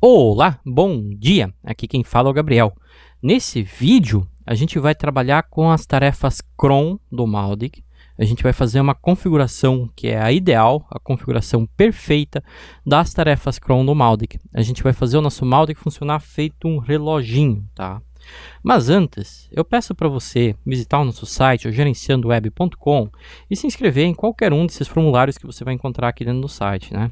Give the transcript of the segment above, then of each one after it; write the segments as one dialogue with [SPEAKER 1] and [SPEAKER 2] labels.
[SPEAKER 1] Olá, bom dia! Aqui quem fala é o Gabriel. Nesse vídeo, a gente vai trabalhar com as tarefas cron do Mautic. A gente vai fazer uma configuração que é a ideal, a configuração perfeita das tarefas cron do Mautic. A gente vai fazer o nosso Mautic funcionar feito um reloginho, tá? Mas antes, eu peço para você visitar o nosso site, o gerenciandoweb.com, e se inscrever em qualquer um desses formulários que você vai encontrar aqui dentro do site, né?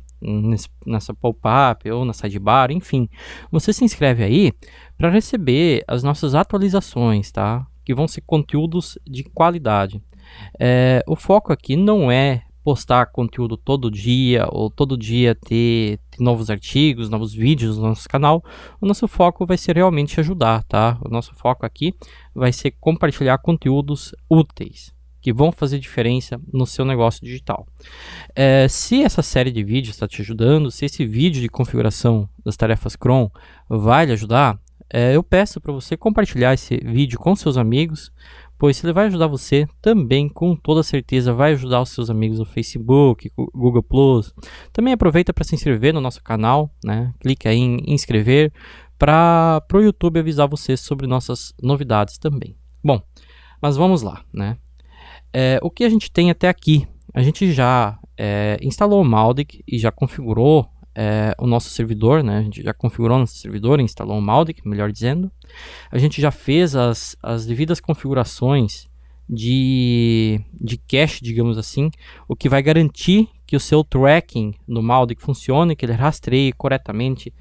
[SPEAKER 1] Nessa pop-up ou na sidebar, enfim. Você se inscreve aí para receber as nossas atualizações, tá? Que vão ser conteúdos de qualidade. O foco aqui não é postar conteúdo todo dia ou todo dia ter novos artigos, novos vídeos no nosso canal. O nosso foco vai ser realmente ajudar, tá? O nosso foco aqui vai ser compartilhar conteúdos úteis que vão fazer diferença no seu negócio digital. Se essa série de vídeos está te ajudando, se esse vídeo de configuração das tarefas cron vai lhe ajudar, eu peço para você compartilhar esse vídeo com seus amigos, pois se ele vai ajudar você, também com toda certeza vai ajudar os seus amigos no Facebook, Google+. Também aproveita para se inscrever no nosso canal, né? Clique aí em inscrever para o YouTube avisar você sobre nossas novidades também. Bom, mas vamos lá, né? O que a gente tem até aqui? A gente já instalou o Mautic e já configurou o nosso servidor, né? A gente já configurou nosso servidor, instalou o Mautic, melhor dizendo. A gente já fez as devidas configurações de cache, digamos assim, o que vai garantir que o seu tracking no Mautic funcione, que ele rastreie corretamente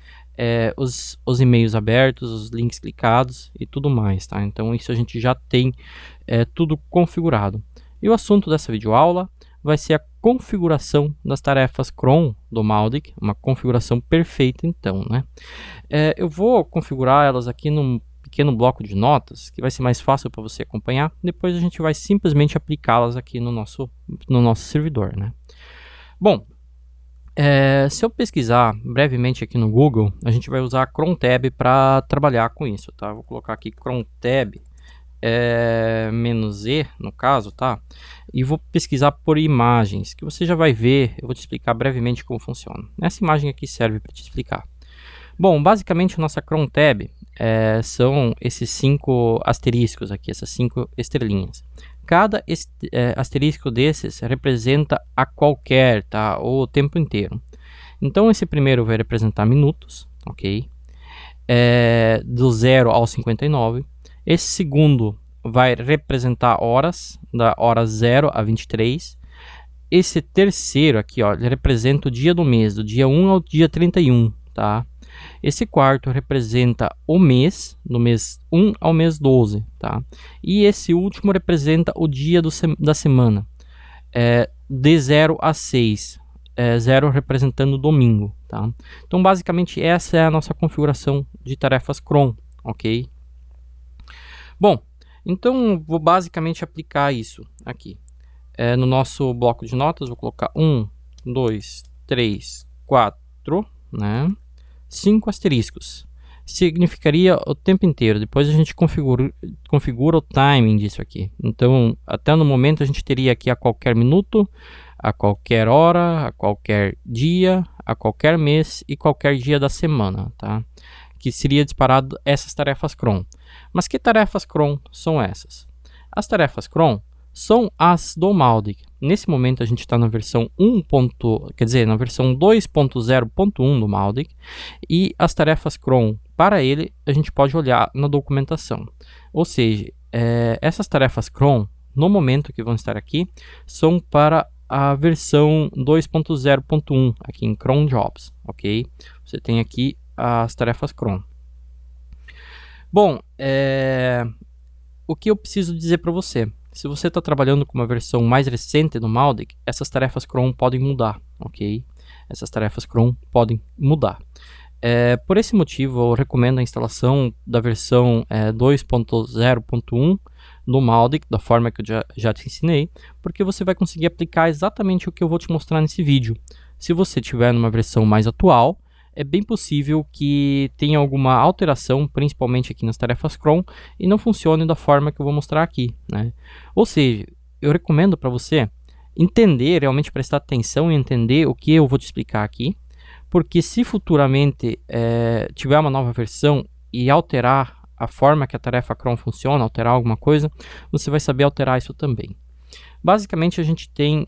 [SPEAKER 1] os e-mails abertos, os links clicados e tudo mais, tá? Então isso a gente já tem tudo configurado. E o assunto dessa videoaula vai ser a configuração das tarefas cron do Mautic, uma configuração perfeita então, né? Eu vou configurar elas aqui num pequeno bloco de notas, que vai ser mais fácil para você acompanhar. Depois a gente vai simplesmente aplicá-las aqui no nosso servidor, né? Bom, se eu pesquisar brevemente aqui no Google, a gente vai usar a cron tab para trabalhar com isso, tá? Vou colocar aqui cron tab -E no caso, tá? E vou pesquisar por imagens, que você já vai ver. Eu vou te explicar brevemente como funciona. Essa imagem aqui serve para te explicar. Bom, basicamente a nossa cron tab são esses 5 asteriscos aqui, essas 5 estrelinhas. Cada asterisco desses representa a qualquer, tá? Ou o tempo inteiro. Então esse primeiro vai representar minutos, ok? Do 0 ao 59. Esse segundo vai representar horas, da hora 0 a 23. Esse terceiro aqui, ó, ele representa o dia do mês, do dia 1 ao dia 31, tá? Esse quarto representa o mês, do mês 1 ao mês 12, tá? E esse último representa o dia da semana, de 0 a 6, 0 representando o domingo, tá? Então, basicamente, essa é a nossa configuração de tarefas cron, ok? Bom, então vou basicamente aplicar isso aqui. No nosso bloco de notas, vou colocar 1, 2, 3, 4, né? 5 asteriscos. Significaria o tempo inteiro. Depois a gente configura o timing disso aqui. Então, até no momento a gente teria aqui a qualquer minuto, a qualquer hora, a qualquer dia, a qualquer mês e qualquer dia da semana, tá? Que seria disparado essas tarefas cron. Mas que tarefas cron são essas? As tarefas cron são as do Mautic. Nesse momento a gente está na versão na versão 2.0.1 do Mautic, e as tarefas cron para ele a gente pode olhar na documentação. Ou seja, essas tarefas cron no momento que vão estar aqui são para a versão 2.0.1 aqui em cron jobs, ok? Você tem aqui as tarefas cron. Bom, o que eu preciso dizer para você? Se você está trabalhando com uma versão mais recente do Mautic, essas tarefas cron podem mudar, ok? Essas tarefas cron podem mudar. Por esse motivo, eu recomendo a instalação da versão 2.0.1 do Mautic, da forma que eu já te ensinei, porque você vai conseguir aplicar exatamente o que eu vou te mostrar nesse vídeo. Se você tiver numa versão mais atual, é bem possível que tenha alguma alteração, principalmente aqui nas tarefas cron, e não funcione da forma que eu vou mostrar aqui, né? Ou seja, eu recomendo para você entender, realmente prestar atenção e entender o que eu vou te explicar aqui, porque se futuramente tiver uma nova versão e alterar a forma que a tarefa cron funciona, alterar alguma coisa, você vai saber alterar isso também. Basicamente a gente tem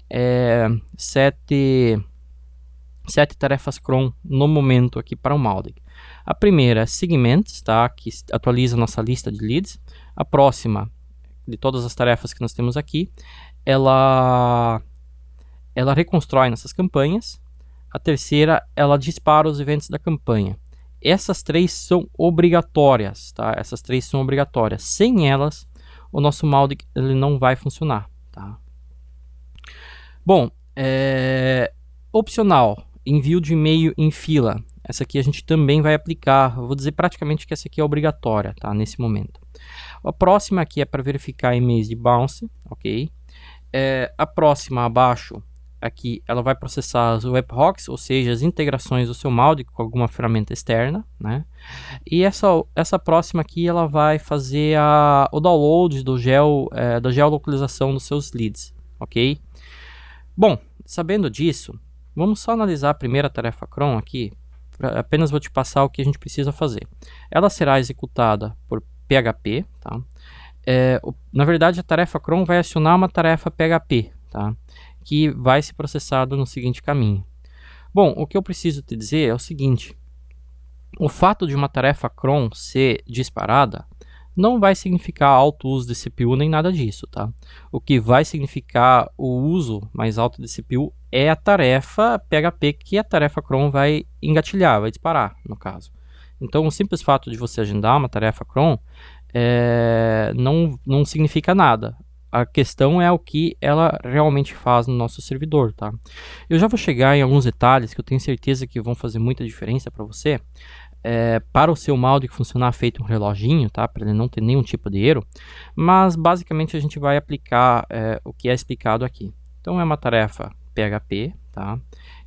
[SPEAKER 1] sete tarefas cron no momento aqui para o Mautic. A primeira é Segments, tá? Que atualiza a nossa lista de leads. A próxima, de todas as tarefas que nós temos aqui, ela reconstrói nossas campanhas. A terceira, ela dispara os eventos da campanha. Essas três são obrigatórias, tá? Essas três são obrigatórias. Sem elas, o nosso Mautic ele não vai funcionar, tá? Bom, opcional, envio de e-mail em fila. Essa aqui a gente também vai aplicar. Eu vou dizer praticamente que essa aqui é obrigatória, tá? Nesse momento. A próxima aqui é para verificar e-mails de bounce, ok? A próxima abaixo, aqui, ela vai processar as webhooks, ou seja, as integrações do seu Mautic com alguma ferramenta externa, né? E essa próxima aqui, ela vai fazer o download da geolocalização dos seus leads, ok? Bom, sabendo disso, vamos só analisar a primeira tarefa cron aqui. Apenas vou te passar o que a gente precisa fazer. Ela será executada por PHP, tá? Na verdade, a tarefa cron vai acionar uma tarefa PHP, tá? Que vai ser processada no seguinte caminho. Bom, o que eu preciso te dizer é o seguinte: o fato de uma tarefa cron ser disparada não vai significar alto uso de CPU nem nada disso, tá? O que vai significar o uso mais alto de CPU é a tarefa PHP que a tarefa cron vai engatilhar, vai disparar, no caso. Então, o simples fato de você agendar uma tarefa cron não significa nada. A questão é o que ela realmente faz no nosso servidor, tá? Eu já vou chegar em alguns detalhes que eu tenho certeza que vão fazer muita diferença para você. Para o seu Mautic funcionar feito um reloginho, tá? Para ele não ter nenhum tipo de erro. Mas basicamente a gente vai aplicar o que é explicado aqui. Então é uma tarefa PHP, tá?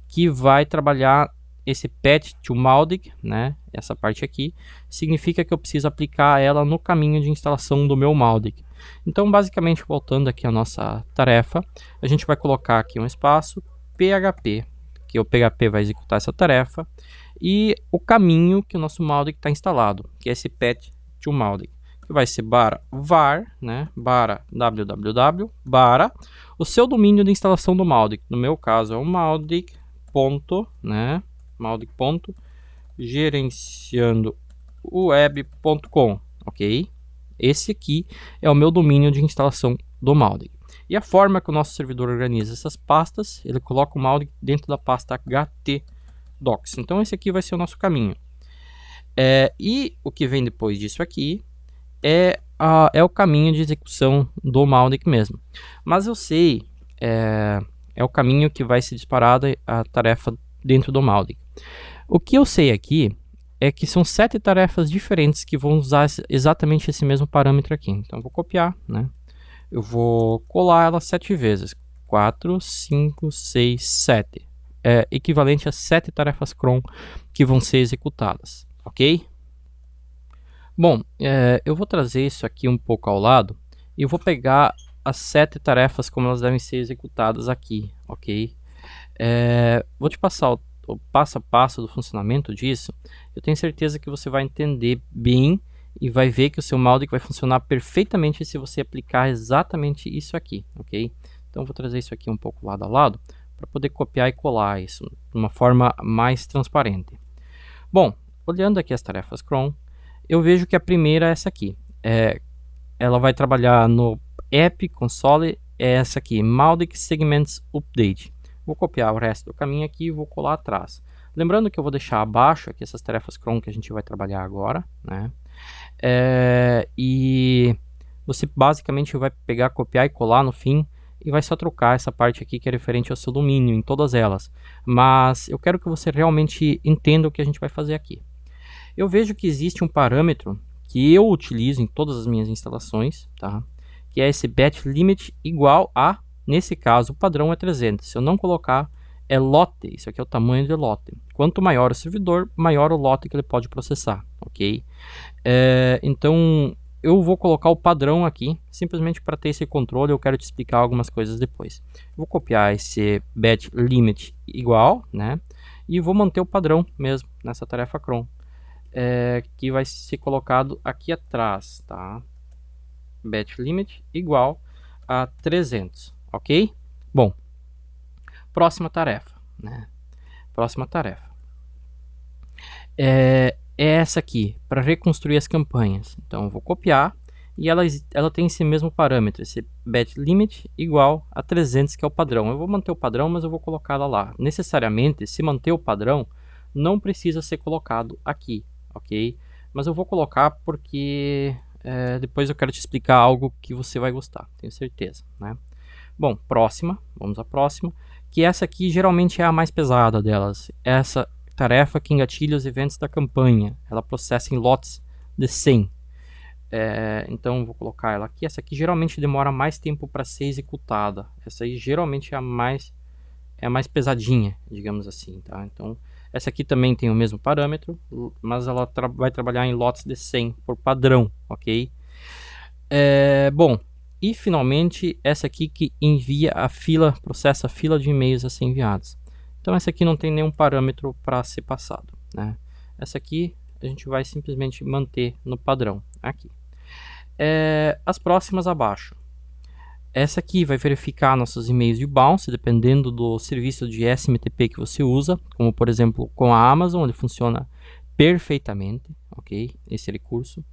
[SPEAKER 1] Que vai trabalhar esse patch to Mautic, né? Essa parte aqui significa que eu preciso aplicar ela no caminho de instalação do meu Mautic. Então, basicamente, voltando aqui a nossa tarefa, a gente vai colocar aqui um espaço PHP, que o PHP vai executar essa tarefa, e o caminho que o nosso Mautic está instalado, que é esse patch to Mautic, que vai ser /var, né? /www, o seu domínio de instalação do Mautic. No meu caso é o Mautic. Né? Mautic.gerenciandoweb.com, ok? Esse aqui é o meu domínio de instalação do Mautic. E a forma que o nosso servidor organiza essas pastas, ele coloca o Mautic dentro da pasta htdocs. Então esse aqui vai ser o nosso caminho. E o que vem depois disso aqui é o caminho de execução do Mautic mesmo. Mas eu sei, é o caminho que vai ser disparada a tarefa dentro do Mautic. O que eu sei aqui é que são 7 tarefas diferentes que vão usar exatamente esse mesmo parâmetro aqui. Então, eu vou copiar, né? Eu vou colar ela 7 vezes. 4, 5, 6, 7. É equivalente a 7 tarefas cron que vão ser executadas, ok? Bom, eu vou trazer isso aqui um pouco ao lado e eu vou pegar as 7 tarefas como elas devem ser executadas aqui, ok? Vou te passar o passo a passo do funcionamento disso. Eu tenho certeza que você vai entender bem e vai ver que o seu Mautic vai funcionar perfeitamente se você aplicar exatamente isso aqui, ok? Então eu vou trazer isso aqui um pouco lado a lado para poder copiar e colar isso de uma forma mais transparente. Bom, olhando aqui as tarefas cron, eu vejo que a primeira é essa aqui. Ela vai trabalhar no App Console, é essa aqui, Mautic Segments Update. Vou copiar o resto do caminho aqui e vou colar atrás. Lembrando que eu vou deixar abaixo aqui essas tarefas cron que a gente vai trabalhar agora, né? E você basicamente vai pegar, copiar e colar no fim e vai só trocar essa parte aqui que é referente ao seu domínio em todas elas. Mas eu quero que você realmente entenda o que a gente vai fazer aqui. Eu vejo que existe um parâmetro que eu utilizo em todas as minhas instalações, tá? Que é esse batch limit igual a, nesse caso, o padrão é 300. Se eu não colocar, é lote. Isso aqui é o tamanho de lote. Quanto maior o servidor, maior o lote que ele pode processar, ok? Então, eu vou colocar o padrão aqui, simplesmente para ter esse controle. Eu quero te explicar algumas coisas depois. Vou copiar esse batch limit igual, né? e vou manter o padrão mesmo nessa tarefa cron, que vai ser colocado aqui atrás, tá? Batch limit igual a 300, ok? Bom, próxima tarefa, né? Próxima tarefa é essa aqui, para reconstruir as campanhas. Então eu vou copiar e ela tem esse mesmo parâmetro, esse batch limit igual a 300, que é o padrão. Eu vou manter o padrão, mas eu vou colocar ela lá. Necessariamente, se manter o padrão, não precisa ser colocado aqui, ok? Mas eu vou colocar porque depois eu quero te explicar algo que você vai gostar, tenho certeza, né? Bom, próxima, vamos à próxima, que essa aqui geralmente é a mais pesada delas. Essa tarefa que engatilha os eventos da campanha, ela processa em lotes de 100. Então vou colocar ela aqui. Essa aqui geralmente demora mais tempo para ser executada. Essa aí geralmente é a mais pesadinha, digamos assim, tá? Então essa aqui também tem o mesmo parâmetro, mas ela vai trabalhar em lotes de 100 por padrão, ok? Bom, e finalmente essa aqui que envia a fila, processa a fila de e-mails a ser enviados. Então essa aqui não tem nenhum parâmetro para ser passado, né? Essa aqui a gente vai simplesmente manter no padrão aqui. As próximas abaixo. Essa aqui vai verificar nossos e-mails de bounce, dependendo do serviço de SMTP que você usa, como por exemplo com a Amazon, ele funciona perfeitamente, ok? Esse recurso.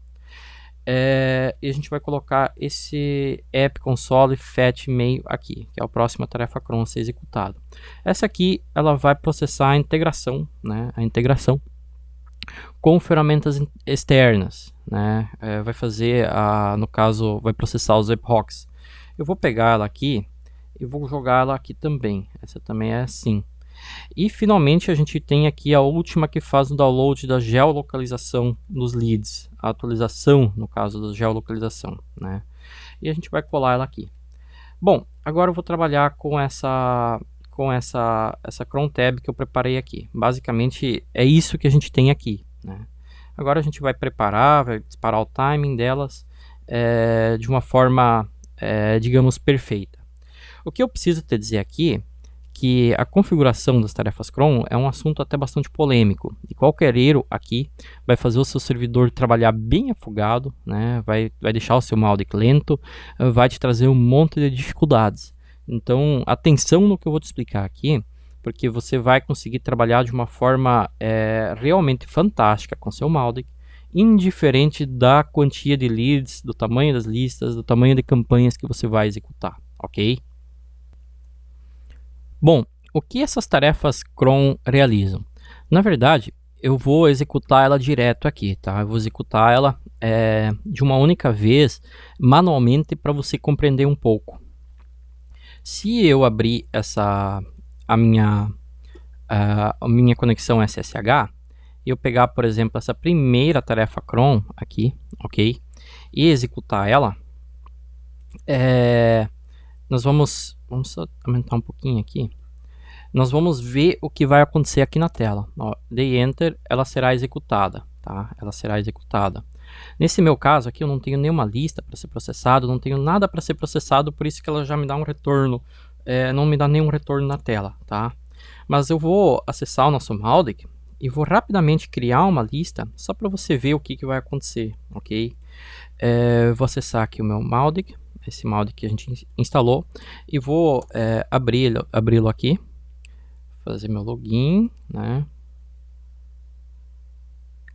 [SPEAKER 1] E a gente vai colocar esse app console fetch e-mail aqui, que é a próxima tarefa cron a ser executada. Essa aqui ela vai processar a integração, né? A integração com ferramentas externas, né? Vai fazer, no caso, vai processar os webhooks. Eu vou pegar ela aqui e vou jogar ela aqui também. Essa também é assim. E finalmente a gente tem aqui a última, que faz o download da geolocalização dos leads, a atualização no caso da geolocalização, né? E a gente vai colar ela aqui. Bom, agora eu vou trabalhar com essa cron tab que eu preparei aqui. Basicamente é isso que a gente tem aqui, né? Agora a gente vai preparar, vai disparar o timing delas de uma forma, digamos, perfeita. O que eu preciso te dizer aqui, que a configuração das tarefas cron é um assunto até bastante polêmico, e qualquer erro aqui vai fazer o seu servidor trabalhar bem afogado, né? vai deixar o seu Mautic lento, vai te trazer um monte de dificuldades. Então atenção no que eu vou te explicar aqui, porque você vai conseguir trabalhar de uma forma realmente fantástica com seu Mautic, indiferente da quantia de leads, do tamanho das listas, do tamanho de campanhas que você vai executar, ok? Bom, o que essas tarefas cron realizam? Na verdade, eu vou executar ela direto aqui, tá? Eu vou executar ela de uma única vez, manualmente, para você compreender um pouco. Se eu abrir a minha conexão SSH, e eu pegar, por exemplo, essa primeira tarefa cron aqui, ok? E executar ela, nós vamos aumentar um pouquinho aqui. Nós vamos ver o que vai acontecer aqui na tela. Ó, dei Enter, ela será executada, tá? Ela será executada. Nesse meu caso aqui, eu não tenho nenhuma lista para ser processado, não tenho nada para ser processado, por isso que ela já me dá um retorno, não me dá nenhum retorno na tela, tá? Mas eu vou acessar o nosso Mautic e vou rapidamente criar uma lista, só para você ver o que vai acontecer, ok? Vou acessar aqui o meu Mautic, esse Mautic que a gente instalou, e vou abri-lo aqui, fazer meu login, né?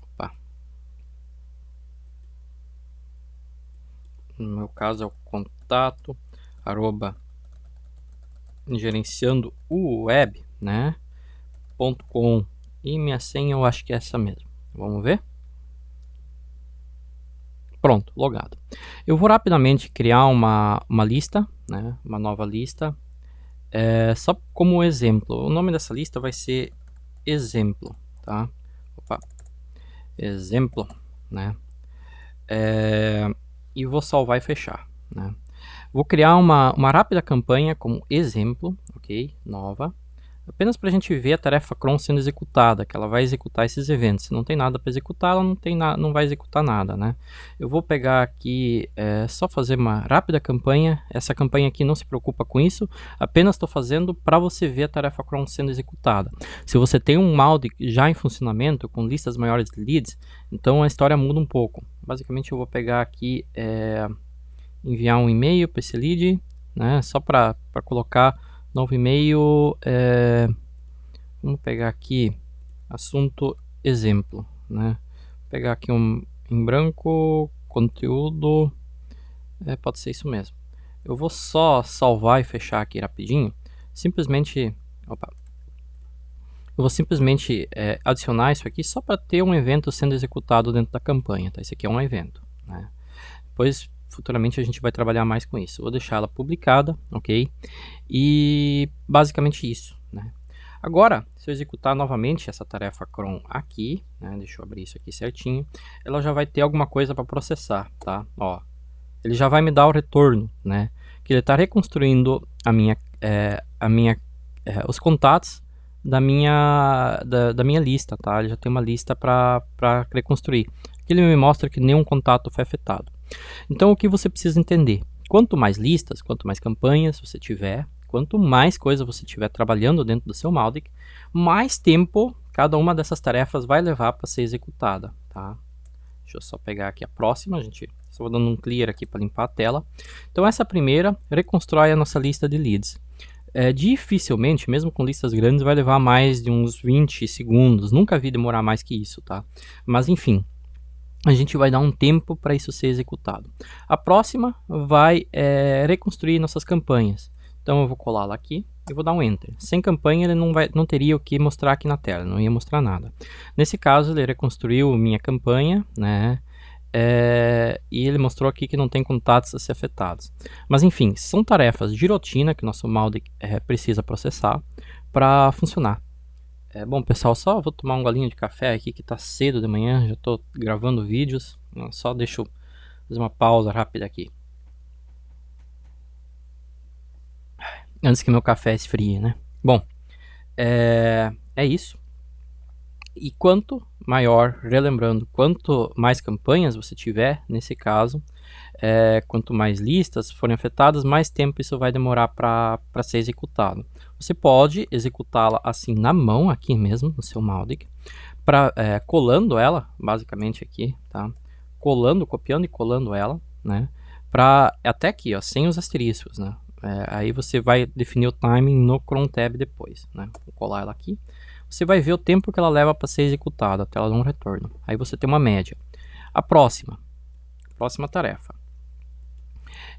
[SPEAKER 1] Opa. No meu caso é o contato gerenciando o web, né? .com, e minha senha eu acho que é essa mesmo. Vamos ver? Pronto, logado. Eu vou rapidamente criar uma lista, né? Uma nova lista. Só como exemplo, o nome dessa lista vai ser exemplo, tá? Opa. Exemplo, né? E vou salvar e fechar, né? Vou criar uma rápida campanha como exemplo, ok? Nova. apenas para a gente ver a tarefa cron sendo executada, que ela vai executar esses eventos. Se não tem nada para executar, ela não vai executar nada, né? Eu vou pegar aqui, só fazer uma rápida campanha. Essa campanha aqui não se preocupa com isso, apenas estou fazendo para você ver a tarefa cron sendo executada. Se você tem um Mautic já em funcionamento, com listas maiores de leads, então a história muda um pouco. Basicamente eu vou pegar aqui, enviar um e-mail para esse lead, né? Só para colocar novo e-mail, vamos pegar aqui assunto exemplo, né? Vou pegar aqui em branco, conteúdo, pode ser isso mesmo. Eu vou só salvar e fechar aqui rapidinho, simplesmente, eu vou simplesmente adicionar isso aqui só para ter um evento sendo executado dentro da campanha, tá? Esse aqui é um evento, né? Depois, futuramente, a gente vai trabalhar mais com isso. Vou deixar ela publicada, ok? E basicamente isso, né? Agora, se eu executar novamente essa tarefa cron aqui, né? Deixa eu abrir isso aqui certinho, ela já vai ter alguma coisa para processar, tá? Ó, ele já vai me dar o retorno, né? Que ele está reconstruindo os contatos da minha lista, tá? Ele já tem uma lista para reconstruir. Aqui ele me mostra que nenhum contato foi afetado. Então, o que você precisa entender? Quanto mais listas, quanto mais campanhas você tiver, quanto mais coisa você tiver trabalhando dentro do seu Mautic, mais tempo cada uma dessas tarefas vai levar para ser executada, tá? Deixa eu só pegar aqui a próxima, só vou dando um clear aqui para limpar a tela. Então, essa primeira reconstrói a nossa lista de leads. Dificilmente, mesmo com listas grandes, vai levar mais de uns 20 segundos. Nunca vi demorar mais que isso, tá? Mas, enfim, a gente vai dar um tempo para isso ser executado. A próxima vai reconstruir nossas campanhas. Então eu vou colá-la aqui e vou dar um Enter. Sem campanha ele não teria o que mostrar aqui na tela, não ia mostrar nada. Nesse caso ele reconstruiu minha campanha, né? E ele mostrou aqui que não tem contatos a ser afetados. Mas enfim, são tarefas de rotina que o nosso Mautic precisa processar para funcionar. Bom, pessoal, só vou tomar um golinho de café aqui que tá cedo de manhã, já estou gravando vídeos, só deixa eu fazer uma pausa rápida aqui. Antes que meu café esfrie, né? Bom, é isso. E quanto maior, relembrando, quanto mais campanhas você tiver, nesse caso, quanto mais listas forem afetadas, mais tempo isso vai demorar para ser executado. Você pode executá-la assim na mão, aqui mesmo, no seu Mautic, colando ela, basicamente aqui, tá? Copiando e colando ela, né? Até aqui, ó, sem os asteriscos, né? Aí você vai definir o timing no cron tab depois, né? Vou colar ela aqui. Você vai ver o tempo que ela leva para ser executada, até ela dar um retorno. Aí você tem uma média. A próxima tarefa.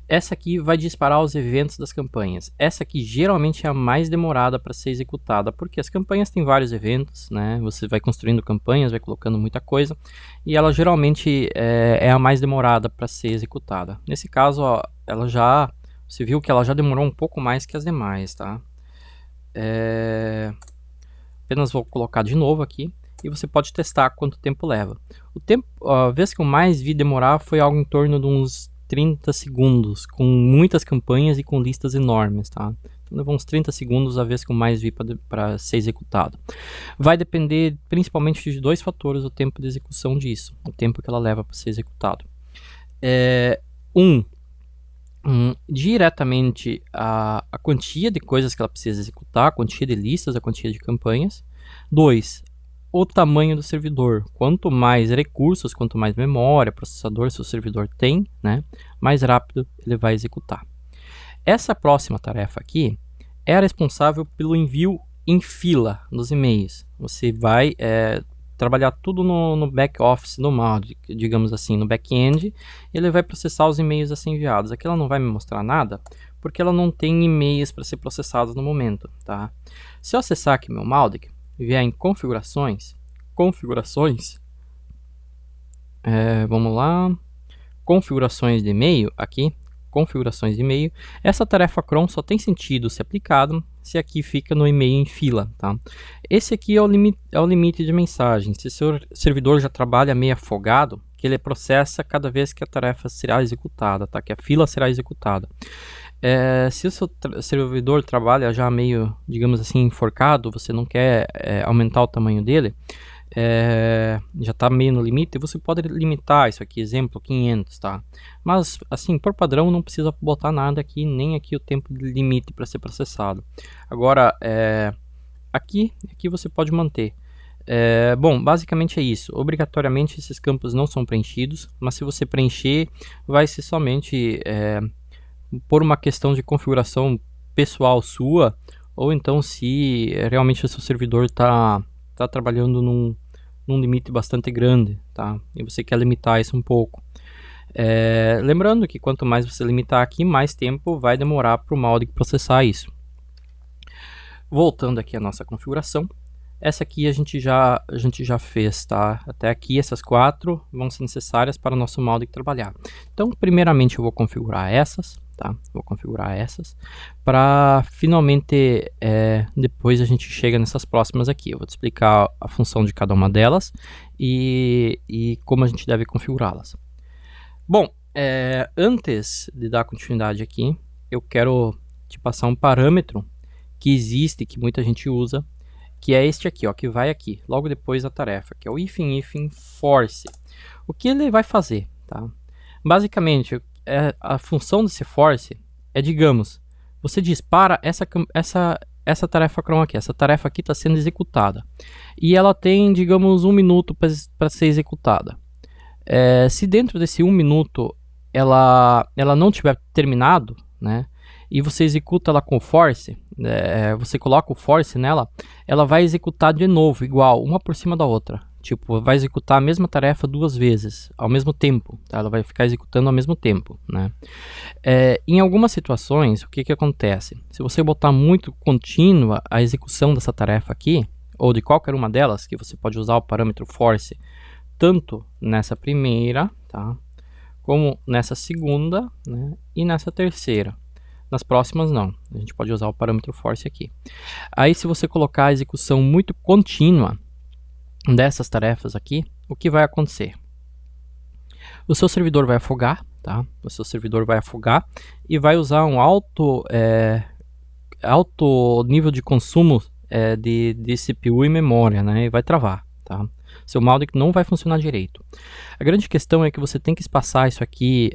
[SPEAKER 1] Essa aqui vai disparar os eventos das campanhas. Essa aqui geralmente é a mais demorada para ser executada, porque as campanhas têm vários eventos, né? Você vai construindo campanhas, vai colocando muita coisa, e ela geralmente é a mais demorada para ser executada. Nesse caso, ó, você viu que ela já demorou um pouco mais que as demais, tá? Apenas vou colocar de novo aqui e você pode testar quanto tempo leva. A vez que eu mais vi demorar foi algo em torno de uns 30 segundos, com muitas campanhas e com listas enormes, tá? Então levou uns 30 segundos a vez que eu mais vi para ser executado. Vai depender principalmente de dois fatores o tempo de execução disso, o tempo que ela leva para ser executado. Diretamente a quantia de coisas que ela precisa executar, a quantia de listas, a quantia de campanhas. 2, o tamanho do servidor. Quanto mais recursos, quanto mais memória, processador seu servidor tem, né, mais rápido ele vai executar. Essa próxima tarefa aqui é a responsável pelo envio em fila dos e-mails. Você vai trabalhar tudo no back-office do Mautic, digamos assim, no back-end, ele vai processar os e-mails a ser enviados. Aqui ela não vai me mostrar nada, porque ela não tem e-mails para ser processados no momento, tá? Se eu acessar aqui meu Mautic, vier em configurações, vamos lá, configurações de e-mail, aqui, configurações de e-mail, essa tarefa cron só tem sentido ser aplicado se aqui fica no e-mail em fila, tá? Esse aqui é o limite de mensagem. Se seu servidor já trabalha meio afogado, que ele processa cada vez que a tarefa será executada, tá? Que a fila será executada. Se o seu servidor trabalha já meio, digamos assim, enforcado, você não quer aumentar o tamanho dele, já está meio no limite, você pode limitar isso aqui, exemplo 500, tá? Mas assim, por padrão não precisa botar nada aqui, nem aqui o tempo de limite para ser processado. Agora, aqui você pode manter. Bom, basicamente é isso. Obrigatoriamente esses campos não são preenchidos, mas se você preencher, vai ser somente por uma questão de configuração pessoal sua, ou então se realmente o seu servidor está trabalhando num limite bastante grande, tá? E você quer limitar isso um pouco. Lembrando que quanto mais você limitar aqui, mais tempo vai demorar para o Mautic processar isso. Voltando aqui à nossa configuração, essa aqui a gente já fez, tá? Até aqui essas 4 vão ser necessárias para o nosso Mautic trabalhar. Então, primeiramente eu vou configurar essas, tá? Vou configurar essas para finalmente depois a gente chega nessas próximas aqui. Eu vou te explicar a função de cada uma delas e como a gente deve configurá-las. Bom, antes de dar continuidade aqui, eu quero te passar um parâmetro que existe, que muita gente usa, que é este aqui, ó, que vai aqui, logo depois da tarefa, que é o if force. O que ele vai fazer, tá? Basicamente, a função desse force é, digamos, você dispara essa tarefa cron aqui, essa tarefa aqui está sendo executada, e ela tem, digamos, 1 minuto para ser executada. Se dentro desse 1 minuto ela não tiver terminado, né, e você executa ela com force, você coloca o force nela, ela vai executar de novo, igual, uma por cima da outra. Tipo, vai executar a mesma tarefa 2 vezes, ao mesmo tempo, tá? Ela vai ficar executando ao mesmo tempo, né? Em algumas situações, o que acontece? Se você botar muito contínua a execução dessa tarefa aqui, ou de qualquer uma delas, que você pode usar o parâmetro force, tanto nessa primeira, tá? Como nessa segunda, né? E nessa terceira. Nas próximas não, a gente pode usar o parâmetro force aqui. Aí se você colocar a execução muito contínua dessas tarefas aqui, o que vai acontecer? O seu servidor vai afogar, tá? O seu servidor vai afogar e vai usar um alto nível de consumo de CPU e memória, né? E vai travar, tá? Seu Mautic não vai funcionar direito. A grande questão é que você tem que espaçar isso aqui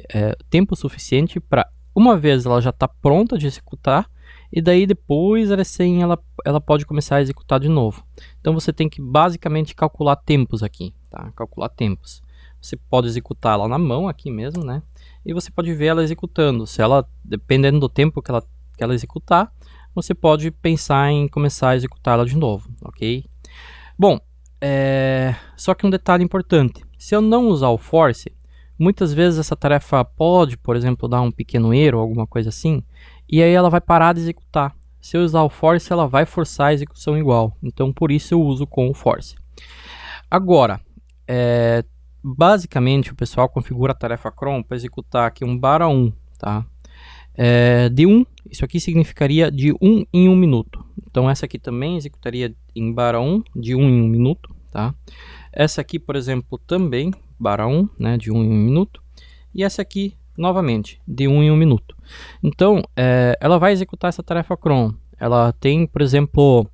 [SPEAKER 1] tempo suficiente para, uma vez ela já está pronta de executar, e daí depois ela pode começar a executar de novo. Então você tem que basicamente calcular tempos aqui, tá? Calcular tempos. Você pode executar ela na mão aqui mesmo, né? E você pode ver ela executando. Se ela, dependendo do tempo que ela executar, você pode pensar em começar a executar ela de novo, ok? Bom, só que um detalhe importante. Se eu não usar o force, muitas vezes essa tarefa pode, por exemplo, dar um pequeno erro, alguma coisa assim, e aí ela vai parar de executar. Se eu usar o force, ela vai forçar a execução igual. Então, por isso eu uso com o force. Agora, basicamente o pessoal configura a tarefa cron para executar aqui um /1, tá? De 1, isso aqui significaria de 1 em 1 minuto. Então essa aqui também executaria em /1, de 1 em 1 minuto, tá? Essa aqui, por exemplo, também /1, né, de 1 em 1 minuto. E essa aqui, novamente, de 1 em 1 minuto. Então, ela vai executar essa tarefa cron. Ela tem, por exemplo,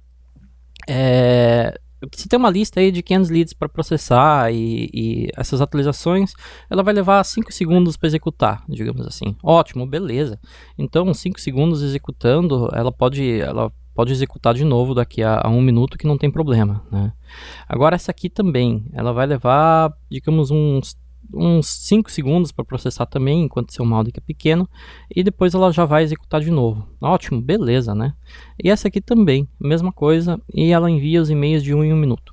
[SPEAKER 1] se tem uma lista aí de 500 leads para processar e essas atualizações, ela vai levar 5 segundos para executar, digamos assim. Ótimo, beleza. Então, 5 segundos executando, ela pode executar de novo daqui a 1 minuto, que não tem problema, né? Agora essa aqui também, ela vai levar, digamos, uns 5 segundos para processar também, enquanto seu Mautic é pequeno, e depois ela já vai executar de novo. Ótimo, beleza, né? E essa aqui também, mesma coisa, e ela envia os e-mails de 1 em 1 minuto.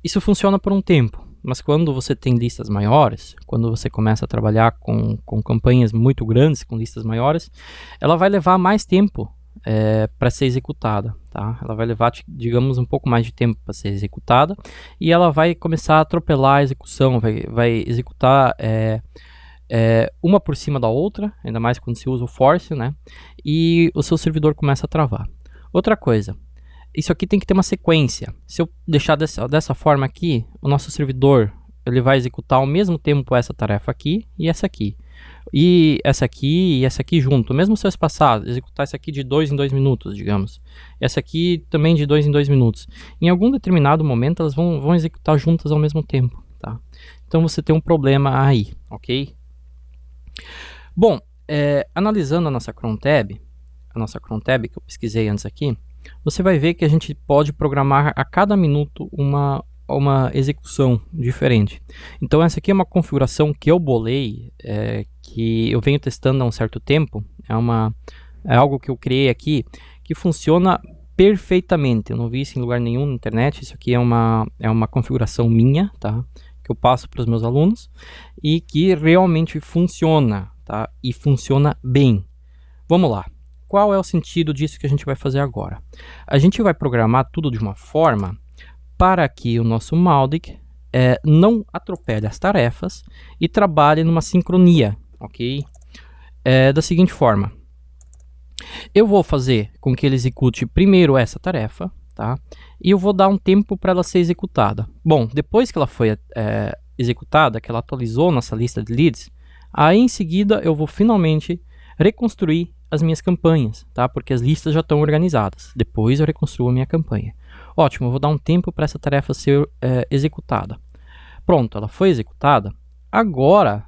[SPEAKER 1] Isso funciona por um tempo, mas quando você tem listas maiores, quando você começa a trabalhar com campanhas muito grandes, com listas maiores, ela vai levar mais tempo para ser executada, tá? Ela vai levar, digamos, um pouco mais de tempo para ser executada, e ela vai começar a atropelar a execução, vai executar uma por cima da outra, ainda mais quando se usa o force, né? E o seu servidor começa a travar. Outra coisa, isso aqui tem que ter uma sequência. Se eu deixar dessa forma aqui, o nosso servidor ele vai executar ao mesmo tempo essa tarefa aqui e essa aqui. e essa aqui junto, mesmo se eu espaçar, executar essa aqui de 2 em 2 minutos, digamos, essa aqui também de 2 em 2 minutos, em algum determinado momento elas vão executar juntas ao mesmo tempo, tá? Então você tem um problema aí, ok? Bom, analisando a nossa cron tab que eu pesquisei antes aqui, você vai ver que a gente pode programar a cada minuto uma execução diferente. Então essa aqui é uma configuração que eu bolei, que eu venho testando há um certo tempo, é algo que eu criei aqui, que funciona perfeitamente. Eu não vi isso em lugar nenhum na internet, isso aqui é uma configuração minha, tá? Que eu passo para os meus alunos, e que realmente funciona, tá? E funciona bem. Vamos lá. Qual é o sentido disso que a gente vai fazer agora? A gente vai programar tudo de uma forma para que o nosso Mautic não atropele as tarefas e trabalhe numa sincronia, ok? Da seguinte forma, eu vou fazer com que ele execute primeiro essa tarefa, tá? E eu vou dar um tempo para ela ser executada. Bom, depois que ela foi executada, que ela atualizou nossa lista de leads, aí em seguida eu vou finalmente reconstruir as minhas campanhas, tá? Porque as listas já estão organizadas. Depois eu reconstruo a minha campanha. Ótimo, eu vou dar um tempo para essa tarefa ser executada. Pronto, ela foi executada. Agora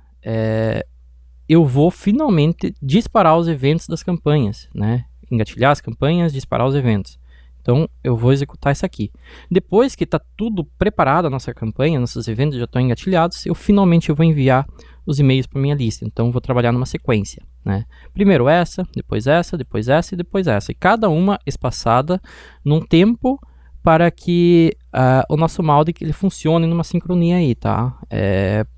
[SPEAKER 1] eu vou finalmente disparar os eventos das campanhas, né? Engatilhar as campanhas, disparar os eventos. Então eu vou executar isso aqui. Depois que está tudo preparado a nossa campanha, nossos eventos já estão engatilhados, eu finalmente vou enviar os e-mails para minha lista. Então eu vou trabalhar numa sequência, né? Primeiro essa, depois essa, depois essa e depois essa. E cada uma espaçada num tempo para que o nosso Mautic ele funcione numa sincronia aí, tá?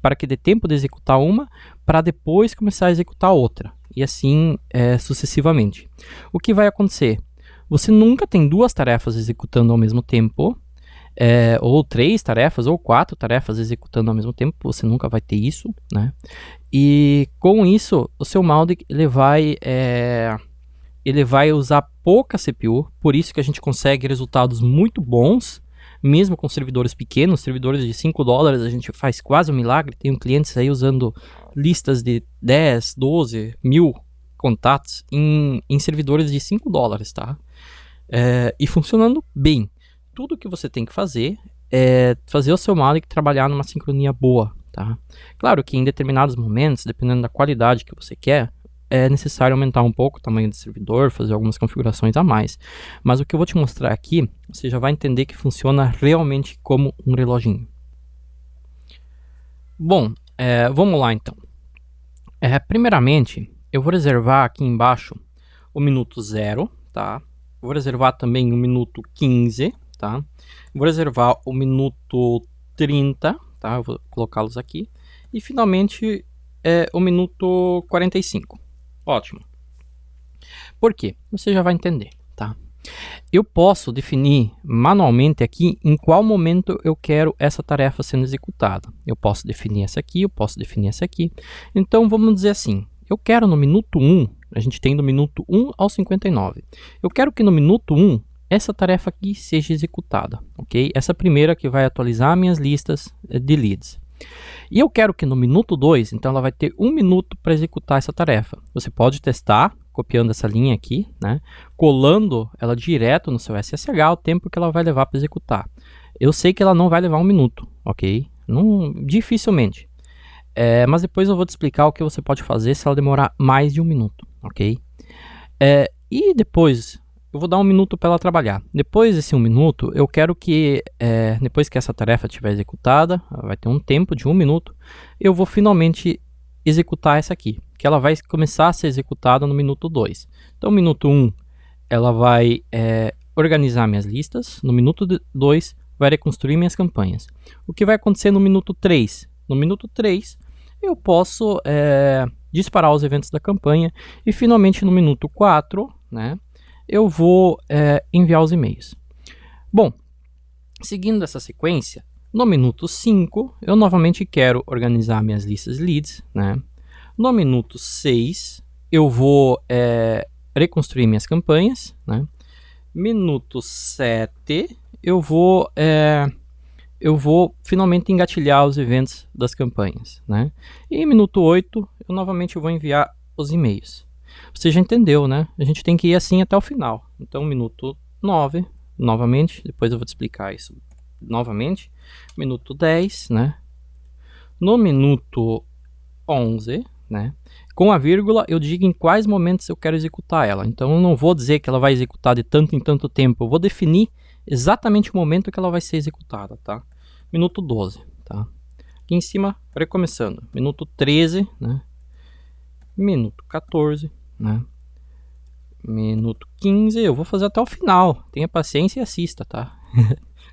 [SPEAKER 1] Para que dê tempo de executar uma, para depois começar a executar outra. E assim sucessivamente. O que vai acontecer? Você nunca tem duas tarefas executando ao mesmo tempo, ou 3 tarefas, ou 4 tarefas executando ao mesmo tempo. Você nunca vai ter isso, né? E com isso, o seu Mautic ele vai usar pouca CPU, por isso que a gente consegue resultados muito bons, mesmo com servidores pequenos, servidores de $5, a gente faz quase um milagre. Tenho clientes aí usando listas de 10, 12 mil contatos em servidores de $5, tá? E funcionando bem. Tudo que você tem que fazer é fazer o seu Mautic trabalhar numa sincronia boa, tá? Claro que em determinados momentos, dependendo da qualidade que você quer, é necessário aumentar um pouco o tamanho do servidor, fazer algumas configurações a mais. Mas o que eu vou te mostrar aqui, você já vai entender que funciona realmente como um reloginho. Bom, vamos lá então. Primeiramente, eu vou reservar aqui embaixo o minuto 0, tá? Vou reservar também o minuto 15, tá? Vou reservar o minuto 30, tá? Eu vou colocá-los aqui. E finalmente o minuto 45. Ótimo. Por quê? Você já vai entender, tá? Eu posso definir manualmente aqui em qual momento eu quero essa tarefa sendo executada. Eu posso definir essa aqui, eu posso definir essa aqui. Então vamos dizer assim, eu quero no minuto 1, a gente tem do minuto 1 ao 59. Eu quero que no minuto 1 essa tarefa aqui seja executada, ok? Essa primeira que vai atualizar minhas listas de leads. E eu quero que no minuto 2, então ela vai ter 1 minuto para executar essa tarefa. Você pode testar, copiando essa linha aqui, né? Colando ela direto no seu SSH, o tempo que ela vai levar para executar. Eu sei que ela não vai levar 1 minuto, ok? Dificilmente. Mas depois eu vou te explicar o que você pode fazer se ela demorar mais de 1 minuto, ok? E depois eu vou dar 1 minuto para ela trabalhar. Depois desse 1 minuto, eu quero que, depois que essa tarefa estiver executada, vai ter um tempo de 1 minuto, eu vou finalmente executar essa aqui, que ela vai começar a ser executada no minuto 2. Então, no minuto 1, ela vai organizar minhas listas. No minuto 2, vai reconstruir minhas campanhas. O que vai acontecer no minuto 3? No minuto 3, eu posso disparar os eventos da campanha. E, finalmente, no minuto 4, né, eu vou enviar os e-mails. Bom, seguindo essa sequência, no minuto 5, eu novamente quero organizar minhas listas de leads, né? No minuto 6, eu vou reconstruir minhas campanhas, né? Minuto 7, eu vou eu vou finalmente engatilhar os eventos das campanhas, né? E em minuto 8, eu novamente vou enviar os e-mails. Você já entendeu, né? A gente tem que ir assim até o final. Então, minuto 9, novamente, depois eu vou te explicar isso novamente. Minuto 10, né? No minuto 11, né? Com a vírgula, eu digo em quais momentos eu quero executar ela. Então, eu não vou dizer que ela vai executar de tanto em tanto tempo. Eu vou definir exatamente o momento que ela vai ser executada, tá? Minuto 12, tá? Aqui em cima, recomeçando. Minuto 13, né? Minuto 14, né? Minuto 15, eu vou fazer até o final. Tenha paciência e assista, tá?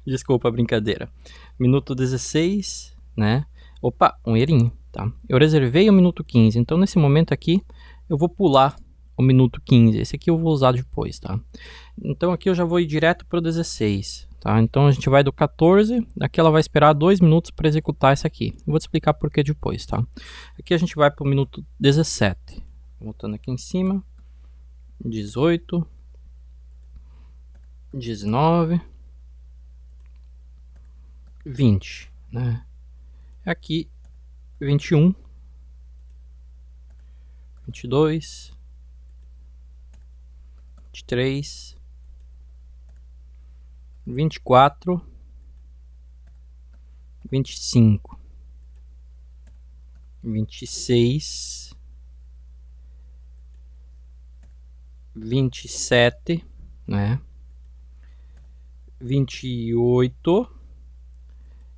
[SPEAKER 1] Desculpa a brincadeira. Minuto 16, né? Opa, um errinho, tá? Eu reservei o minuto 15, então nesse momento aqui eu vou pular o minuto 15. Esse aqui eu vou usar depois, tá? Então aqui eu já vou ir direto para o 16, tá? Então a gente vai do 14, aqui ela vai esperar 2 minutos para executar essa aqui. Eu vou te explicar por que depois, tá? Aqui a gente vai para o minuto 17. Voltando aqui em cima. 18. 19. 20, né? Aqui 21, 22, 23, 24, 25, 26, 27, né? 28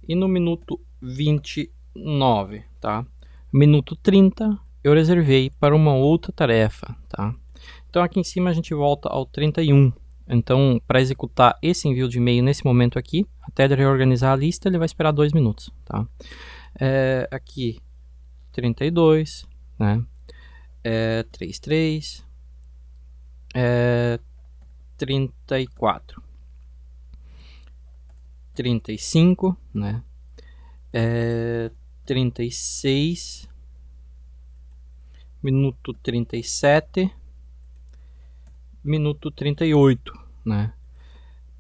[SPEAKER 1] e no minuto 29, tá? Minuto 30 eu reservei para uma outra tarefa, tá? Então aqui em cima a gente volta ao 31. Então, para executar esse envio de e-mail nesse momento aqui, até ele reorganizar a lista, ele vai esperar 2 minutos, tá? Aqui 32, né? 33, 34, 35, né? 36, minuto 37, minuto 38, né?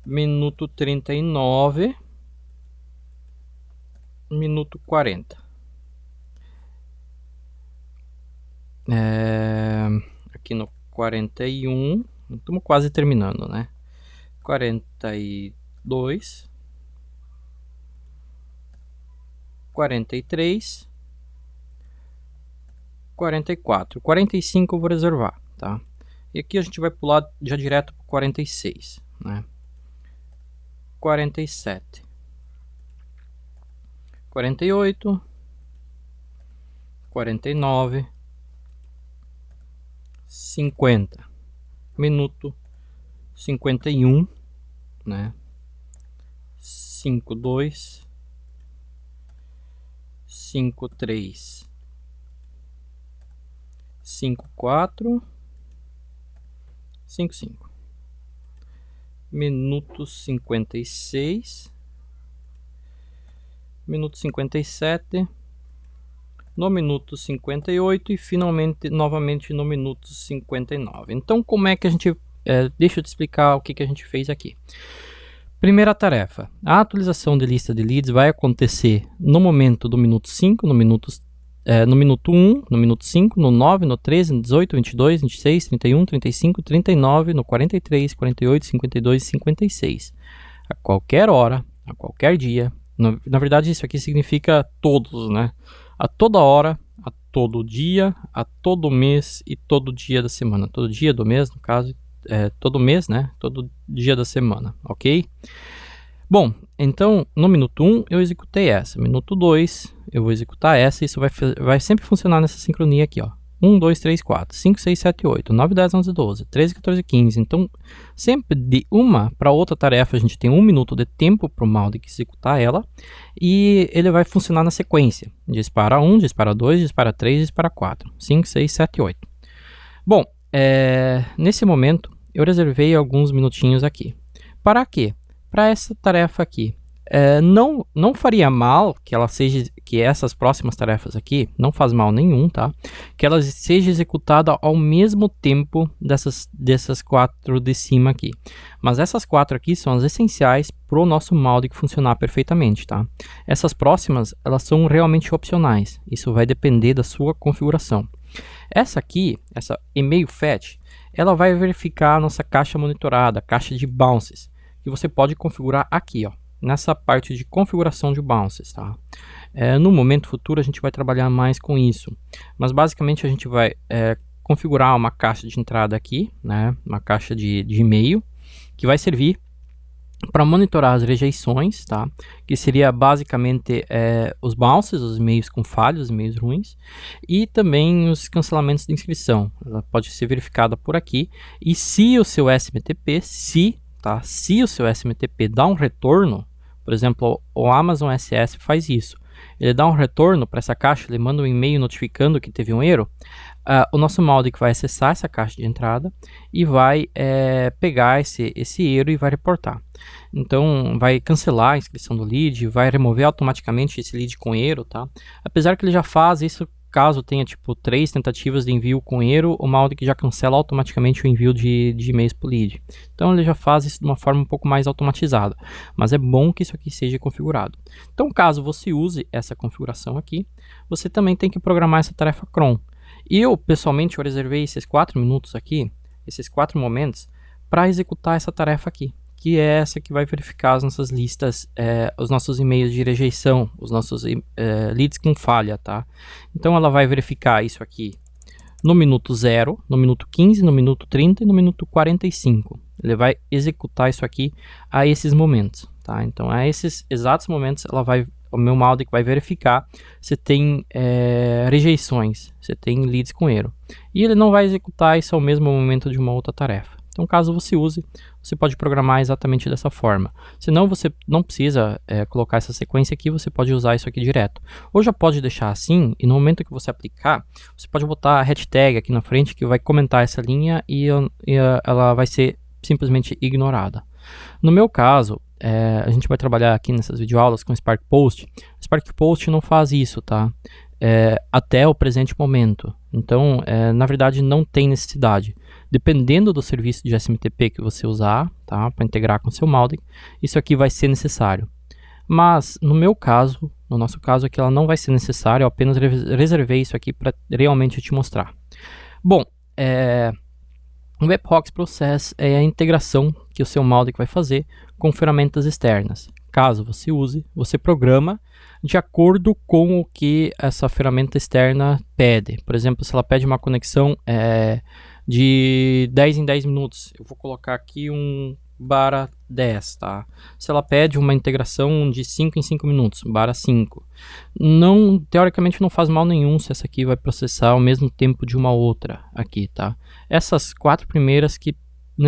[SPEAKER 1] Minuto 39, minuto 40. Aqui no 41, estamos quase terminando, né? 42, 43, 44, 45 eu vou reservar, tá? E aqui a gente vai pular já direto para 46, né? 47, 48, 49, 50, minuto 51, né? 52, 53, 54, 55, minuto 56, minuto 57, no minuto 58 e finalmente novamente no minuto 59. Então, como é que a gente deixa eu te explicar o que a gente fez aqui. Primeira tarefa, a atualização de lista de leads vai acontecer no momento do minuto 5, no minuto 1, no minuto 5, no 9, no 13, no 18, 22, 26, 31, 35, 39, no 43, 48, 52 e 56. A qualquer hora, a qualquer dia. Na verdade, isso aqui significa todos, né? A toda hora, a todo dia, a todo mês e todo dia da semana. Todo dia do mês, no caso, todo mês, né? Todo dia da semana, ok? Bom, então no minuto 1 eu executei essa, minuto 2 eu vou executar essa, isso vai sempre funcionar nessa sincronia aqui, ó. 1, 2, 3, 4, 5, 6, 7, 8, 9, 10, 11, 12, 13, 14, 15. Então, sempre de uma para outra tarefa, a gente tem 1 minuto de tempo para o Mautic executar ela. E ele vai funcionar na sequência. Dispara 1, dispara 2, dispara 3, dispara 4, 5, 6, 7, 8. Bom, nesse momento, eu reservei alguns minutinhos aqui. Para quê? Para essa tarefa aqui. Não faria mal que essas próximas tarefas aqui, não faz mal nenhum, tá? Que elas sejam executadas ao mesmo tempo dessas 4 de cima aqui. Mas essas 4 aqui são as essenciais para o nosso Mautic funcionar perfeitamente, tá? Essas próximas, elas são realmente opcionais. Isso vai depender da sua configuração. Essa aqui, essa email fetch, ela vai verificar a nossa caixa monitorada, caixa de bounces, que você pode configurar aqui, ó, nessa parte de configuração de bounces, tá? No momento futuro a gente vai trabalhar mais com isso, mas basicamente a gente vai configurar uma caixa de entrada aqui, né? Uma caixa de e-mail, que vai servir para monitorar as rejeições, tá? Que seria basicamente os bounces, os e-mails com falhas, os e-mails ruins, e também os cancelamentos de inscrição. Ela pode ser verificada por aqui, e se o seu SMTP, se o seu SMTP dá um retorno, por exemplo, o Amazon SS faz isso. Ele dá um retorno para essa caixa, ele manda um e-mail notificando que teve um erro. O nosso Mautic vai acessar essa caixa de entrada e vai pegar esse erro e vai reportar. Então, vai cancelar a inscrição do lead, vai remover automaticamente esse lead com erro, tá? Apesar que ele já faz isso caso tenha tipo 3 tentativas de envio com erro, o Mautic já cancela automaticamente o envio de e-mails para o lead. Então ele já faz isso de uma forma um pouco mais automatizada, mas é bom que isso aqui seja configurado. Então caso você use essa configuração aqui, você também tem que programar essa tarefa cron. Eu pessoalmente reservei esses 4 minutos aqui, esses 4 momentos, para executar essa tarefa aqui, que é essa que vai verificar as nossas listas, os nossos e-mails de rejeição, os nossos leads com falha, tá? Então ela vai verificar isso aqui no minuto 0, no minuto 15, no minuto 30 e no minuto 45. Ele vai executar isso aqui a esses momentos, tá? Então a esses exatos momentos o meu Mautic vai verificar se tem rejeições, se tem leads com erro. E ele não vai executar isso ao mesmo momento de uma outra tarefa. Então, caso você use, você pode programar exatamente dessa forma. Senão, você não precisa colocar essa sequência aqui, você pode usar isso aqui direto. Ou já pode deixar assim, e no momento que você aplicar, você pode botar a hashtag aqui na frente, que vai comentar essa linha e ela vai ser simplesmente ignorada. No meu caso, a gente vai trabalhar aqui nessas videoaulas com Spark Post. O Spark Post não faz isso, tá? Até o presente momento. Então, na verdade, não tem necessidade. Dependendo do serviço de SMTP que você usar, tá, para integrar com o seu Mautic, isso aqui vai ser necessário. Mas, no meu caso, no nosso caso aqui, ela não vai ser necessária, eu apenas reservei isso aqui para realmente te mostrar. Bom, o Webhooks Process é a integração que o seu Mautic vai fazer com ferramentas externas. Caso você use, você programa de acordo com o que essa ferramenta externa pede. Por exemplo, se ela pede uma conexão de 10 em 10 minutos, eu vou colocar aqui um barra 10, tá? Se ela pede uma integração de 5 em 5 minutos, barra 5. Teoricamente não faz mal nenhum se essa aqui vai processar ao mesmo tempo de uma outra aqui, tá? Essas 4 primeiras que não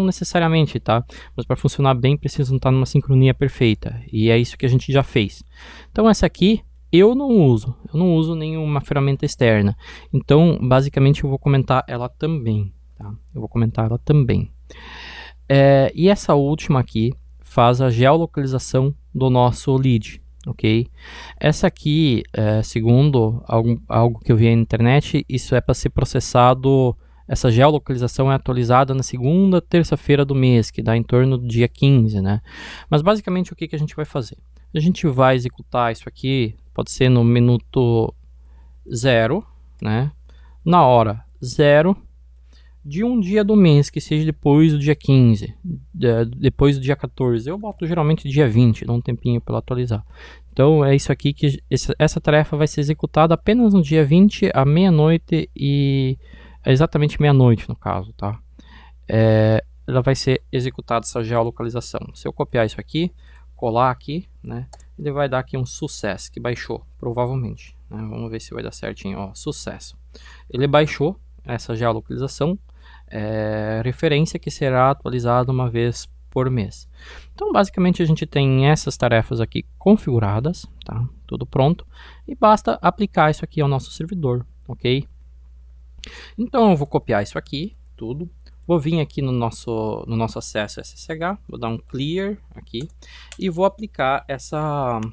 [SPEAKER 1] necessariamente, tá? Mas para funcionar bem precisam estar numa sincronia perfeita, e é isso que a gente já fez. Então essa aqui eu não uso nenhuma ferramenta externa. Então basicamente eu vou comentar ela também, tá? E essa última aqui faz a geolocalização do nosso lead, ok? Essa aqui, segundo algo que eu vi na internet, isso é para ser processado. Essa geolocalização é atualizada na segunda terça-feira do mês, que dá em torno do dia 15, né? Mas basicamente o que a gente vai fazer? A gente vai executar isso aqui, pode ser no minuto 0, né? Na hora 0 de um dia do mês, que seja depois do dia 15, depois do dia 14. Eu boto geralmente dia 20, dá um tempinho para atualizar. Então é isso aqui que essa tarefa vai ser executada apenas no dia 20 à meia-noite e exatamente meia-noite no caso, tá? Ela vai ser executada essa geolocalização. Se eu copiar isso aqui, colar aqui, né? Ele vai dar aqui um sucesso que baixou, provavelmente, né? Vamos ver se vai dar certinho, ó, sucesso. Ele baixou essa geolocalização, referência que será atualizada uma vez por mês. Então basicamente a gente tem essas tarefas aqui configuradas, tá? Tudo pronto, e basta aplicar isso aqui ao nosso servidor, ok? Então eu vou copiar isso aqui, tudo, Vou vir aqui no nosso acesso SSH, vou dar um clear aqui e vou aplicar essas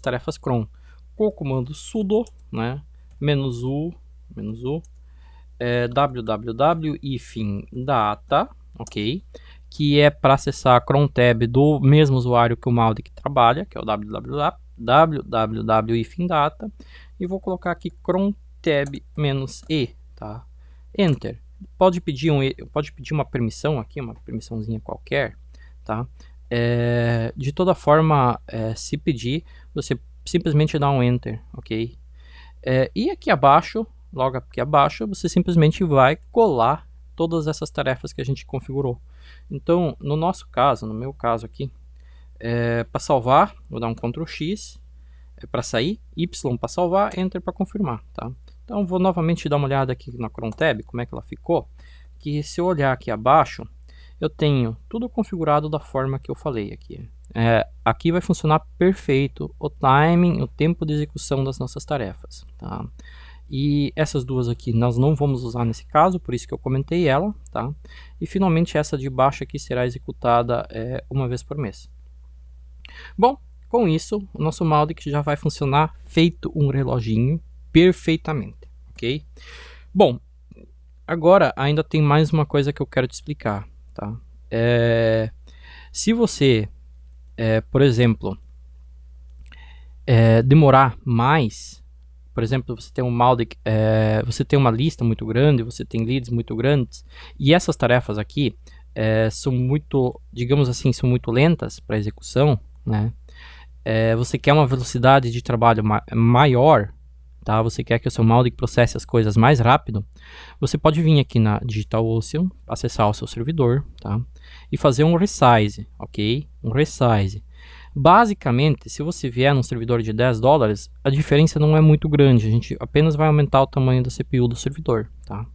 [SPEAKER 1] tarefas cron com o comando sudo, né, -u www-ifin-data, ok, que é para acessar a cron tab do mesmo usuário que o Mautic trabalha, que é o www-ifin-data, e vou colocar aqui cron tab -e, tá? Enter. Pode pedir uma permissão aqui, uma permissãozinha qualquer, tá? De toda forma, se pedir, você simplesmente dá um enter, ok? E aqui abaixo, logo aqui abaixo, você simplesmente vai colar todas essas tarefas que a gente configurou. Então, no nosso caso, no meu caso aqui, para salvar, vou dar um Ctrl X para sair, Y para salvar, Enter para confirmar, tá? Então, vou novamente dar uma olhada aqui na cron tab, como é que ela ficou. Que se eu olhar aqui abaixo, eu tenho tudo configurado da forma que eu falei aqui. Aqui vai funcionar perfeito o timing, o tempo de execução das nossas tarefas, tá? E essas duas aqui nós não vamos usar nesse caso, por isso que eu comentei ela, tá? E finalmente essa de baixo aqui será executada uma vez por mês. Bom, com isso o nosso Mautic já vai funcionar feito um reloginho perfeitamente, ok? Bom, agora ainda tem mais uma coisa que eu quero te explicar, tá? Se você, por exemplo, demorar mais, por exemplo, você tem um Mautic, você tem uma lista muito grande, você tem leads muito grandes, e essas tarefas aqui são muito, digamos assim, são muito lentas para execução, né? Você quer uma velocidade de trabalho maior, tá? Você quer que o seu Mautic processe as coisas mais rápido, você pode vir aqui na DigitalOcean, acessar o seu servidor, tá? E fazer um resize, ok? Um resize. Basicamente, se você vier num servidor de $10, a diferença não é muito grande, a gente apenas vai aumentar o tamanho da CPU do servidor, tá?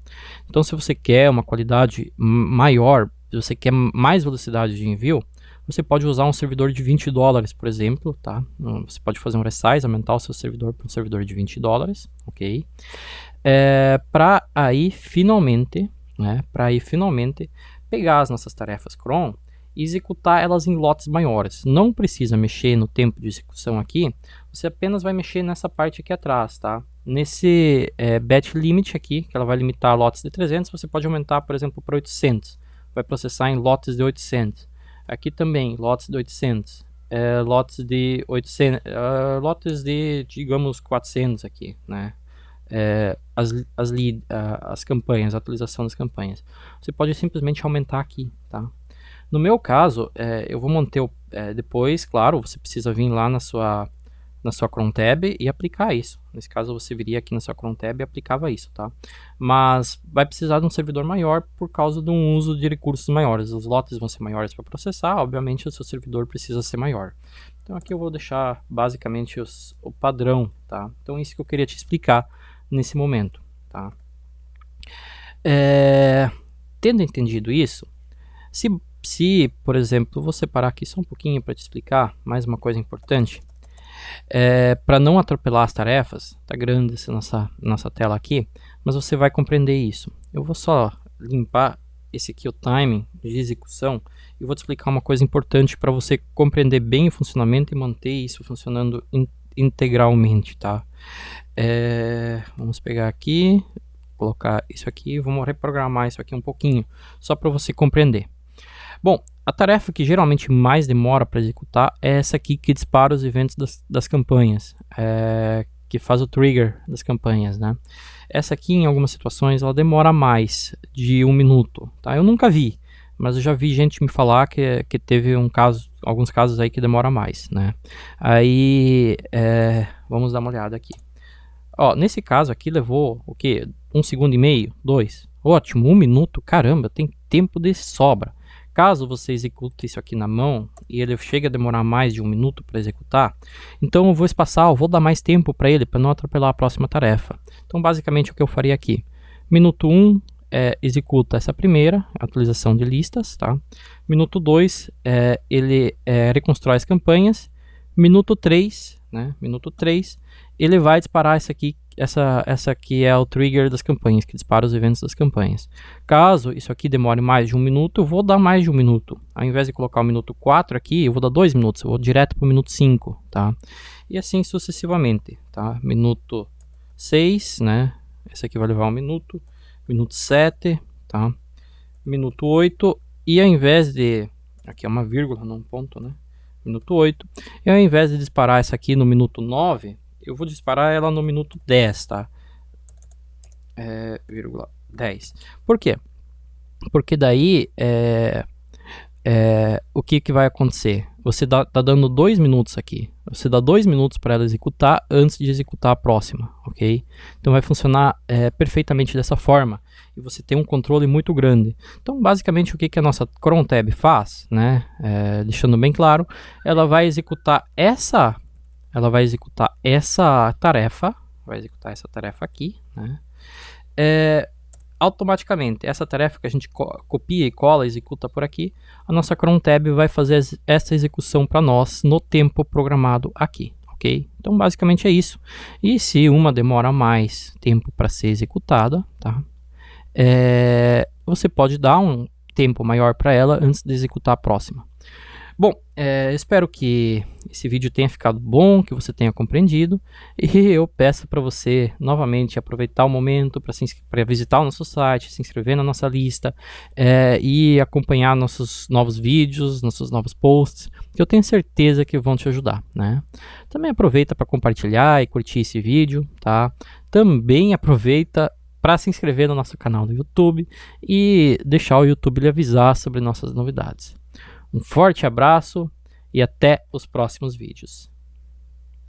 [SPEAKER 1] Então, se você quer uma qualidade maior, se você quer mais velocidade de envio, você pode usar um servidor de $20, por exemplo, tá? Você pode fazer um resize, aumentar o seu servidor para um servidor de $20, ok? Para aí finalmente, né? Pegar as nossas tarefas cron e executar elas em lotes maiores. Não precisa mexer no tempo de execução aqui, você apenas vai mexer nessa parte aqui atrás, tá? Nesse batch limit aqui, que ela vai limitar lotes de 300, você pode aumentar, por exemplo, para 800. Vai processar em lotes de 800. Aqui também, lotes de 800. Lotes de 800, lotes de, digamos, 400 aqui, né? As campanhas, a atualização das campanhas. Você pode simplesmente aumentar aqui, tá? No meu caso, eu vou manter depois, claro, você precisa vir lá na sua cron tab e aplicar isso. Nesse caso, você viria aqui na sua cron tab e aplicava isso, tá? Mas vai precisar de um servidor maior por causa de um uso de recursos maiores. Os lotes vão ser maiores para processar, obviamente o seu servidor precisa ser maior. Então aqui eu vou deixar basicamente o padrão, tá? Então isso que eu queria te explicar nesse momento, tá? Tendo entendido isso, se, por exemplo, vou separar aqui só um pouquinho para te explicar mais uma coisa importante. Para não atropelar as tarefas, tá grande essa nossa tela aqui, mas você vai compreender isso. Eu vou só limpar esse aqui, o timing de execução, e vou te explicar uma coisa importante para você compreender bem o funcionamento e manter isso funcionando integralmente, tá? Vamos pegar aqui, colocar isso aqui, vamos reprogramar isso aqui um pouquinho, só para você compreender. Bom, a tarefa que geralmente mais demora para executar é essa aqui que dispara os eventos das campanhas, que faz o trigger das campanhas, né? Essa aqui, em algumas situações, ela demora mais de 1 minuto, tá? Eu nunca vi, mas eu já vi gente me falar que teve alguns casos aí que demora mais, né? Aí, vamos dar uma olhada aqui. Ó, nesse caso aqui levou o quê? 1,5 segundos, 2. Ótimo, 1 minuto, caramba, tem tempo de sobra. Caso você execute isso aqui na mão e ele chega a demorar mais de 1 minuto para executar, então eu vou espaçar, eu vou dar mais tempo para ele para não atropelar a próxima tarefa. Então basicamente o que eu faria aqui, minuto 1 executa essa primeira atualização de listas, tá? Minuto 2 ele reconstrói as campanhas. Minuto 3, né? Minuto 3 ele vai disparar essa aqui, essa aqui é o trigger das campanhas, que dispara os eventos das campanhas. Caso isso aqui demore mais de 1 minuto, eu vou dar mais de 1 minuto. Ao invés de colocar o minuto 4 aqui, eu vou dar 2 minutos, eu vou direto para o minuto 5, tá? E assim sucessivamente, tá? Minuto 6, né? Esse aqui vai levar 1 minuto. Minuto 7, tá? Minuto 8, e ao invés de... Aqui é uma vírgula, não um ponto, né? Minuto 8. E ao invés de disparar essa aqui no minuto 9, eu vou disparar ela no minuto 10, tá? Vírgula 10. Por quê? Porque daí, o que vai acontecer? Você tá dando 2 minutos aqui. Você dá 2 minutos para ela executar antes de executar a próxima, ok? Então vai funcionar perfeitamente dessa forma. E você tem um controle muito grande. Então basicamente o que a nossa cron tab faz, né? Deixando bem claro, ela vai executar essa tarefa, aqui, né? Automaticamente, essa tarefa que a gente copia e cola, executa por aqui, a nossa cron tab vai fazer essa execução para nós no tempo programado aqui, ok? Então basicamente é isso. E se uma demora mais tempo para ser executada, tá? Você pode dar um tempo maior para ela antes de executar a próxima. Bom, espero que esse vídeo tenha ficado bom, que você tenha compreendido, e eu peço para você novamente aproveitar o momento para visitar o nosso site, se inscrever na nossa lista e acompanhar nossos novos vídeos, nossos novos posts, que eu tenho certeza que vão te ajudar, né? Também aproveita para compartilhar e curtir esse vídeo, tá? Também aproveita para se inscrever no nosso canal do YouTube e deixar o YouTube lhe avisar sobre nossas novidades. Um forte abraço e até os próximos vídeos.